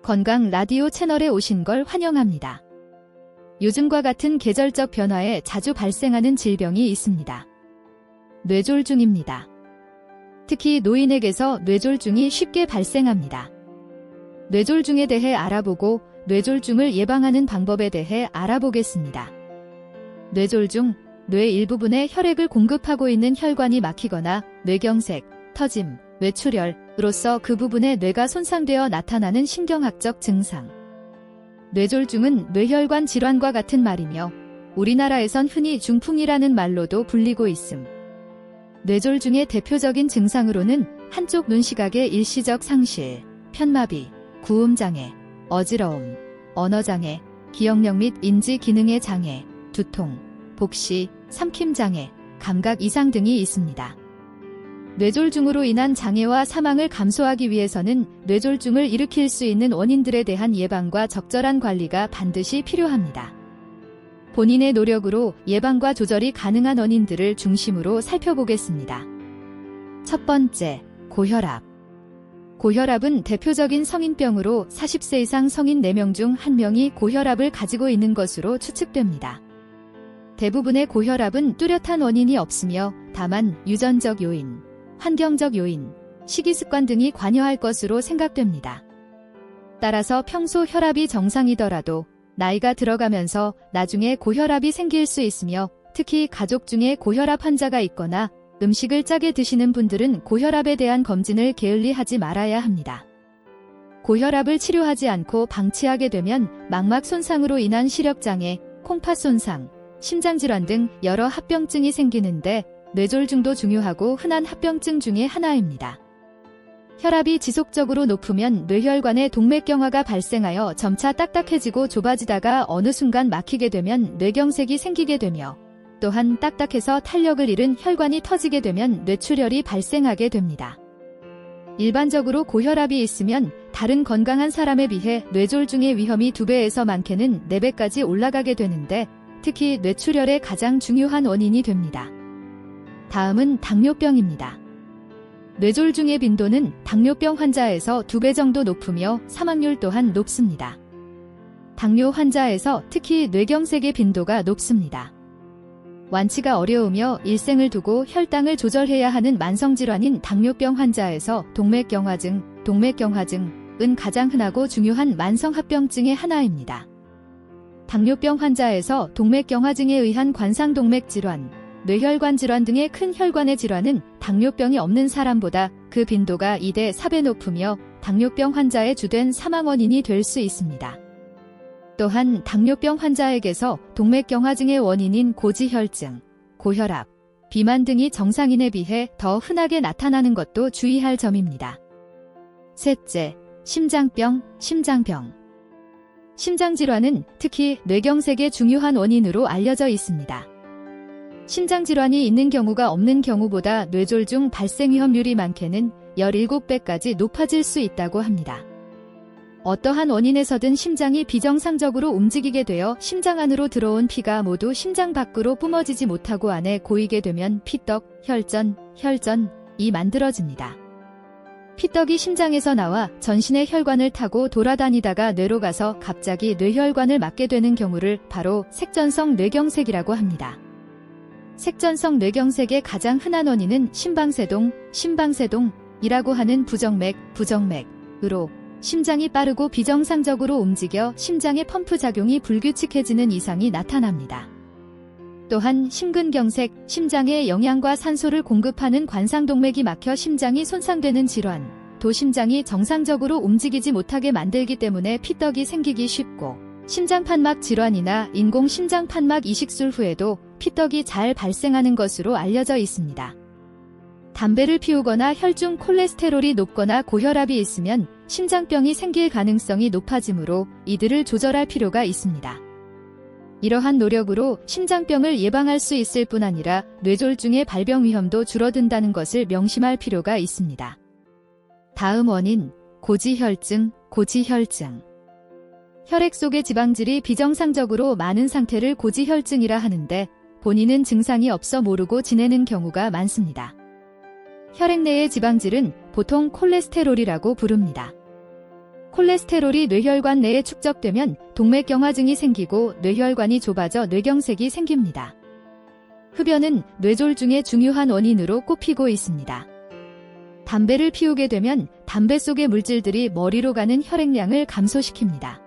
건강 라디오 채널에 오신 걸 환영합니다. 요즘과 같은 계절적 변화에 자주 발생하는 질병이 있습니다. 뇌졸중입니다. 특히 노인에게서 뇌졸중이 쉽게 발생합니다. 뇌졸중에 대해 알아보고 뇌졸중을 예방하는 방법에 대해 알아보겠습니다. 뇌졸중, 뇌 일부분에 혈액을 공급하고 있는 혈관이 막히거나 뇌경색, 터짐, 뇌출혈으로써 그 부분의 뇌가 손상되어 나타나는 신경학적 증상. 뇌졸중은 뇌혈관 질환과 같은 말이며 우리나라에선 흔히 중풍이라는 말로도 불리고 있음. 뇌졸중의 대표적인 증상으로는 한쪽 눈 시각의 일시적 상실, 편마비, 구음장애, 어지러움, 언어장애, 기억력 및 인지 기능의 장애, 두통, 복시, 삼킴장애, 감각 이상 등이 있습니다. 뇌졸중으로 인한 장애와 사망을 감소하기 위해서는 뇌졸중을 일으킬 수 있는 원인들에 대한 예방과 적절한 관리가 반드시 필요합니다. 본인의 노력으로 예방과 조절이 가능한 원인들을 중심으로 살펴보겠습니다. 첫 번째, 고혈압. 고혈압은 대표적인 성인병으로 40세 이상 성인 4명 중 1명이 고혈압을 가지고 있는 것으로 추측됩니다. 대부분의 고혈압은 뚜렷한 원인이 없으며 다만 유전적 요인, 환경적 요인, 식이습관 등이 관여할 것으로 생각됩니다. 따라서 평소 혈압이 정상이더라도 나이가 들어가면서 나중에 고혈압이 생길 수 있으며 특히 가족 중에 고혈압 환자가 있거나 음식을 짜게 드시는 분들은 고혈압에 대한 검진을 게을리하지 말아야 합니다. 고혈압을 치료하지 않고 방치하게 되면 망막 손상으로 인한 시력장애, 콩팥 손상, 심장질환 등 여러 합병증이 생기는데 뇌졸중도 중요하고 흔한 합병증 중의 하나입니다. 혈압이 지속적으로 높으면 뇌혈관에 동맥경화가 발생하여 점차 딱딱해지고 좁아지다가 어느 순간 막히게 되면 뇌경색이 생기게 되며 또한 딱딱해서 탄력을 잃은 혈관이 터지게 되면 뇌출혈이 발생하게 됩니다. 일반적으로 고혈압이 있으면 다른 건강한 사람에 비해 뇌졸중의 위험이 2배에서 많게는 4배까지 올라가게 되는데 특히 뇌출혈의 가장 중요한 원인이 됩니다. 다음은 당뇨병입니다. 뇌졸중의 빈도는 당뇨병 환자에서 2배 정도 높으며 사망률 또한 높습니다. 당뇨 환자에서 특히 뇌경색의 빈도가 높습니다. 완치가 어려우며 일생을 두고 혈당을 조절해야 하는 만성질환인 당뇨병 환자에서 동맥경화증, 동맥경화증은 가장 흔하고 중요한 만성합병증의 하나입니다. 당뇨병 환자에서 동맥경화증에 의한 관상동맥 질환, 뇌혈관 질환 등의 큰 혈관의 질환은 당뇨병이 없는 사람보다 그 빈도가 2대 4배 높으며 당뇨병 환자의 주된 사망 원인이 될 수 있습니다. 또한 당뇨병 환자에게서 동맥경화증의 원인인 고지혈증, 고혈압, 비만 등이 정상인에 비해 더 흔하게 나타나는 것도 주의할 점입니다. 셋째, 심장병, 심장병. 심장질환은 특히 뇌경색의 중요한 원인으로 알려져 있습니다. 심장질환이 있는 경우가 없는 경우보다 뇌졸중 발생 위험률이 많게는 17배까지 높아질 수 있다고 합니다. 어떠한 원인에서든 심장이 비정상적으로 움직이게 되어 심장 안으로 들어온 피가 모두 심장 밖으로 뿜어지지 못하고 안에 고이게 되면 피떡, 혈전이 만들어집니다. 피떡이 심장에서 나와 전신의 혈관을 타고 돌아다니다가 뇌로 가서 갑자기 뇌혈관을 막게 되는 경우를 바로 색전성 뇌경색이라고 합니다. 색전성 뇌경색의 가장 흔한 원인은 심방세동이라고 하는 부정맥으로 심장이 빠르고 비정상적으로 움직여 심장의 펌프 작용이 불규칙해지는 이상이 나타납니다. 또한 심근경색, 심장에 영양과 산소를 공급하는 관상동맥이 막혀 심장이 손상되는 질환, 또 심장이 정상적으로 움직이지 못하게 만들기 때문에 피떡이 생기기 쉽고 심장판막 질환이나 인공심장판막 이식술 후에도 피떡이 잘 발생하는 것으로 알려져 있습니다. 담배를 피우거나 혈중 콜레스테롤이 높거나 고혈압이 있으면 심장병이 생길 가능성이 높아지므로 이들을 조절할 필요가 있습니다. 이러한 노력으로 심장병을 예방할 수 있을 뿐 아니라 뇌졸중의 발병 위험도 줄어든다는 것을 명심할 필요가 있습니다. 다음 원인, 고지혈증. 혈액 속의 지방질이 비정상적으로 많은 상태를 고지혈증이라 하는데 본인은 증상이 없어 모르고 지내는 경우가 많습니다. 혈액 내의 지방질은 보통 콜레스테롤이라고 부릅니다. 콜레스테롤이 뇌혈관 내에 축적되면 동맥경화증이 생기고 뇌혈관이 좁아져 뇌경색이 생깁니다. 흡연은 뇌졸중의 중요한 원인으로 꼽히고 있습니다. 담배를 피우게 되면 담배 속의 물질들이 머리로 가는 혈액량을 감소시킵니다.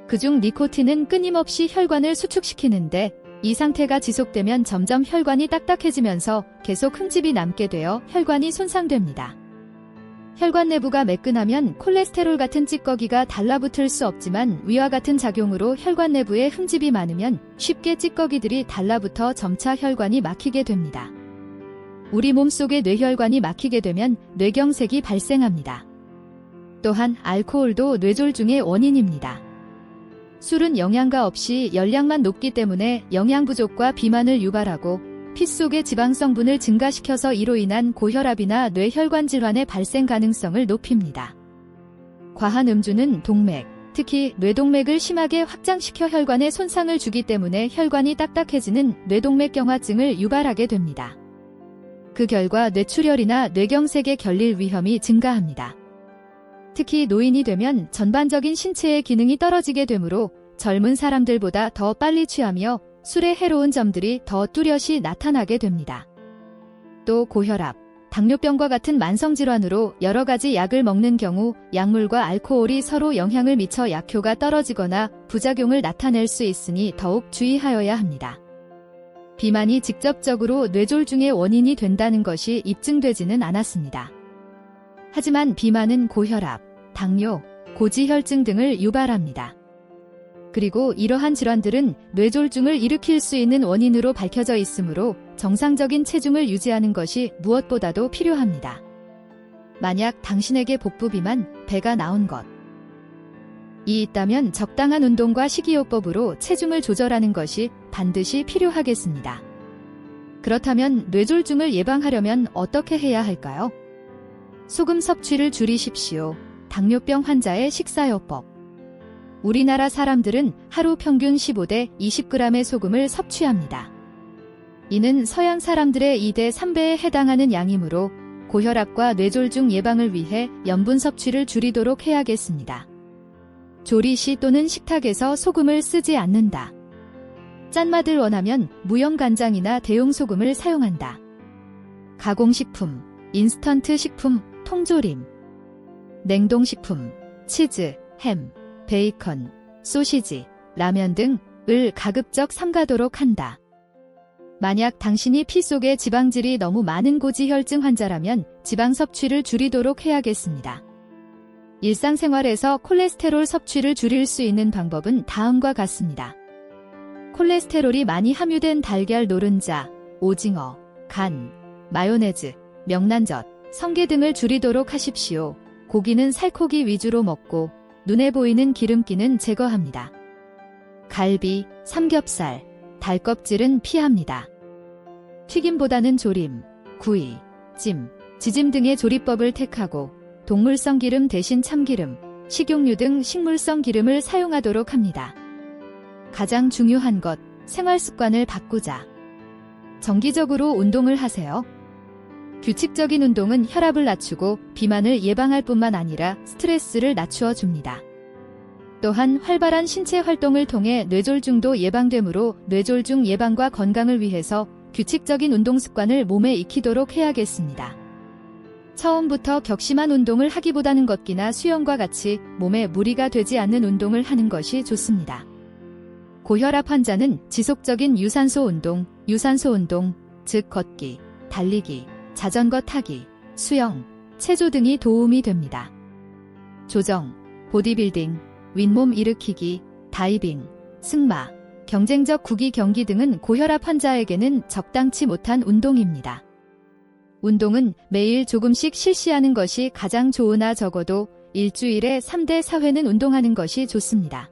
그중 니코틴은 끊임없이 혈관을 수축시키는데 이 상태가 지속되면 점점 혈관이 딱딱해지면서 계속 흠집이 남게 되어 혈관이 손상됩니다. 혈관 내부가 매끈하면 콜레스테롤 같은 찌꺼기가 달라붙을 수 없지만 위와 같은 작용으로 혈관 내부에 흠집이 많으면 쉽게 찌꺼기들이 달라붙어 점차 혈관이 막히게 됩니다. 우리 몸속의 뇌혈관이 막히게 되면 뇌경색이 발생합니다. 또한 알코올도 뇌졸중의 원인입니다. 술은 영양가 없이 열량만 높기 때문에 영양 부족과 비만을 유발하고 피 속의 지방 성분을 증가시켜서 이로 인한 고혈압이나 뇌혈관 질환의 발생 가능성을 높입니다. 과한 음주는 동맥, 특히 뇌동맥을 심하게 확장시켜 혈관에 손상을 주기 때문에 혈관이 딱딱해지는 뇌동맥경화증을 유발하게 됩니다. 그 결과 뇌출혈이나 뇌경색에 걸릴 위험이 증가합니다. 특히 노인이 되면 전반적인 신체의 기능이 떨어지게 되므로 젊은 사람들보다 더 빨리 취하며 술의 해로운 점들이 더 뚜렷이 나타나게 됩니다. 또 고혈압, 당뇨병과 같은 만성질환으로 여러 가지 약을 먹는 경우 약물과 알코올이 서로 영향을 미쳐 약효가 떨어지거나 부작용을 나타낼 수 있으니 더욱 주의하여야 합니다. 비만이 직접적으로 뇌졸중의 원인이 된다는 것이 입증되지는 않았습니다. 하지만 비만은 고혈압, 당뇨, 고지혈증 등을 유발합니다. 그리고 이러한 질환들은 뇌졸중을 일으킬 수 있는 원인으로 밝혀져 있으므로 정상적인 체중을 유지하는 것이 무엇보다도 필요합니다. 만약 당신에게 복부 비만, 배가 나온 것, 이 있다면 적당한 운동과 식이요법으로 체중을 조절하는 것이 반드시 필요하겠습니다. 그렇다면 뇌졸중을 예방하려면 어떻게 해야 할까요? 소금 섭취를 줄이십시오. 당뇨병 환자의 식사요법. 우리나라 사람들은 하루 평균 15대 20g의 소금을 섭취합니다. 이는 서양 사람들의 2대 3배에 해당하는 양이므로 고혈압과 뇌졸중 예방을 위해 염분 섭취를 줄이도록 해야겠습니다. 조리 시 또는 식탁에서 소금을 쓰지 않는다. 짠맛을 원하면 무염간장이나 대용소금을 사용한다. 가공식품, 인스턴트 식품, 통조림, 냉동식품, 치즈, 햄, 베이컨, 소시지, 라면 등을 가급적 삼가도록 한다. 만약 당신이 피 속에 지방질이 너무 많은 고지혈증 환자라면 지방 섭취를 줄이도록 해야겠습니다. 일상생활에서 콜레스테롤 섭취를 줄일 수 있는 방법은 다음과 같습니다. 콜레스테롤이 많이 함유된 달걀 노른자, 오징어, 간, 마요네즈, 명란젓, 성게 등을 줄이도록 하십시오. 고기는 살코기 위주로 먹고 눈에 보이는 기름기는 제거합니다. 갈비, 삼겹살, 달껍질은 피합니다. 튀김보다는 조림, 구이, 찜, 지짐 등의 조리법을 택하고 동물성 기름 대신 참기름, 식용유 등 식물성 기름을 사용하도록 합니다. 가장 중요한 것, 생활 습관을 바꾸자. 정기적으로 운동을 하세요. 규칙적인 운동은 혈압을 낮추고 비만을 예방할 뿐만 아니라 스트레스를 낮추어 줍니다. 또한 활발한 신체 활동을 통해 뇌졸중도 예방되므로 뇌졸중 예방과 건강을 위해서 규칙적인 운동 습관을 몸에 익히도록 해야겠습니다. 처음부터 격심한 운동을 하기보다는 걷기나 수영과 같이 몸에 무리가 되지 않는 운동을 하는 것이 좋습니다. 고혈압 환자는 지속적인 유산소 운동, 즉 걷기, 달리기, 자전거 타기, 수영, 체조 등이 도움이 됩니다. 조정, 보디빌딩, 윗몸 일으키기, 다이빙, 승마, 경쟁적 구기 경기 등은 고혈압 환자에게는 적당치 못한 운동입니다. 운동은 매일 조금씩 실시하는 것이 가장 좋으나 적어도 일주일에 3대 4회는 운동하는 것이 좋습니다.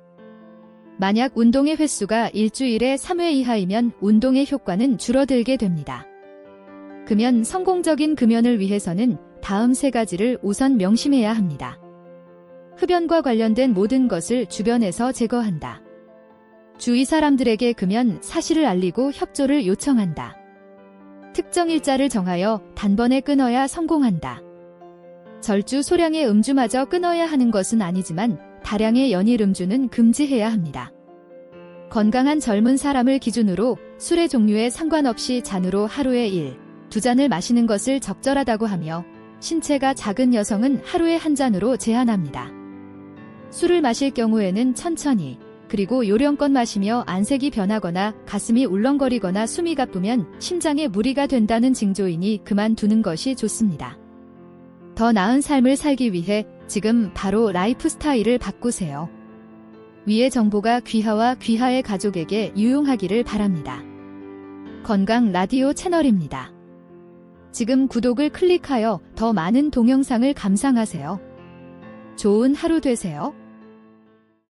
만약 운동의 횟수가 일주일에 3회 이하이면 운동의 효과는 줄어들게 됩니다. 금연 성공적인 금연을 위해서는 다음 3가지를 우선 명심해야 합니다. 흡연과 관련된 모든 것을 주변에서 제거한다. 주위 사람들에게 금연 사실을 알리고 협조를 요청한다. 특정 일자를 정하여 단번에 끊어야 성공한다. 절주 소량의 음주마저 끊어야 하는 것은 아니지만 다량의 연일 음주는 금지해야 합니다. 건강한 젊은 사람을 기준으로 술의 종류에 상관없이 잔으로 하루에 1, 2잔을 마시는 것을 적절하다고 하며 신체가 작은 여성은 하루에 한 잔으로 제한합니다. 술을 마실 경우에는 천천히 그리고 요령껏 마시며 안색이 변하거나 가슴이 울렁거리거나 숨이 가쁘면 심장에 무리가 된다는 징조이니 그만두는 것이 좋습니다. 더 나은 삶을 살기 위해 지금 바로 라이프 스타일을 바꾸세요. 위의 정보가 귀하와 귀하의 가족에게 유용하기를 바랍니다. 건강 라디오 채널입니다. 지금 구독을 클릭하여 더 많은 동영상을 감상하세요. 좋은 하루 되세요.